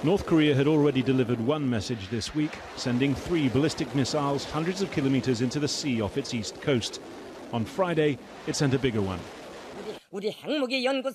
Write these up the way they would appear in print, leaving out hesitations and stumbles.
North Korea had already delivered one message this week, sending 3 ballistic missiles hundreds of kilometers into the sea off its east coast. On Friday, it sent a bigger one.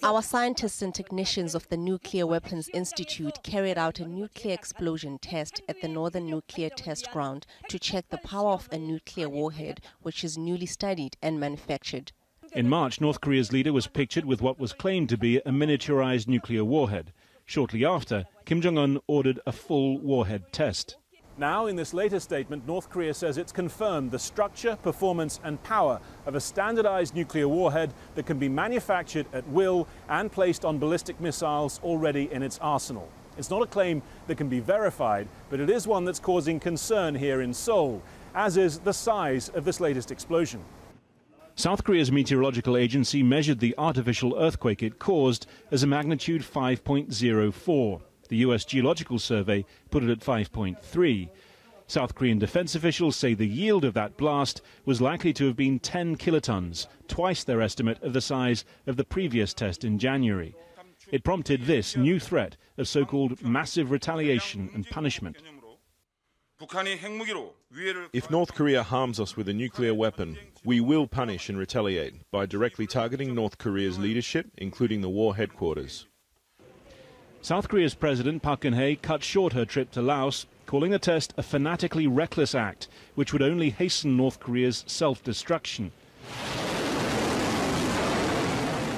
Our scientists and technicians of the Nuclear Weapons Institute carried out a nuclear explosion test at the Northern Nuclear Test Ground to check the power of a nuclear warhead, which is newly studied and manufactured. In March, North Korea's leader was pictured with what was claimed to be a miniaturized nuclear warhead. Shortly after, Kim Jong-un ordered a full warhead test. Now, in this latest statement, North Korea says it's confirmed the structure, performance and power of a standardized nuclear warhead that can be manufactured at will and placed on ballistic missiles already in its arsenal. It's not a claim that can be verified, but it is one that's causing concern here in Seoul, as is the size of this latest explosion. South Korea's meteorological agency measured the artificial earthquake it caused as a magnitude 5.04. The US Geological Survey put it at 5.3. South Korean defense officials say the yield of that blast was likely to have been 10 kilotons, twice their estimate of the size of the previous test in January. It prompted this new threat of so-called massive retaliation and punishment. If North Korea harms us with a nuclear weapon, we will punish and retaliate by directly targeting North Korea's leadership, including the war headquarters. South Korea's President Park Geun-hye cut short her trip to Laos, calling the test a fanatically reckless act which would only hasten North Korea's self-destruction.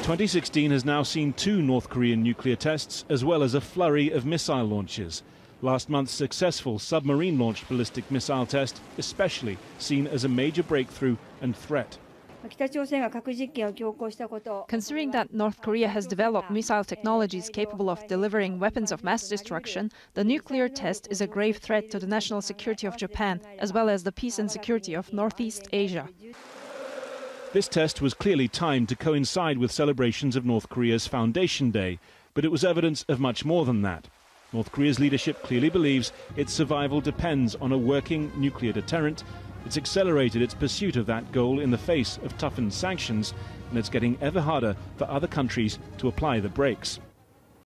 2016 has now seen 2 North Korean nuclear tests as well as a flurry of missile launches. Last month's successful submarine-launched ballistic missile test especially seen as a major breakthrough and threat. Considering that North Korea has developed missile technologies capable of delivering weapons of mass destruction, the nuclear test is a grave threat to the national security of Japan, as well as the peace and security of Northeast Asia. This test was clearly timed to coincide with celebrations of North Korea's Foundation Day, but it was evidence of much more than that. North Korea's leadership clearly believes its survival depends on a working nuclear deterrent. It's accelerated its pursuit of that goal in the face of toughened sanctions, and it's getting ever harder for other countries to apply the brakes.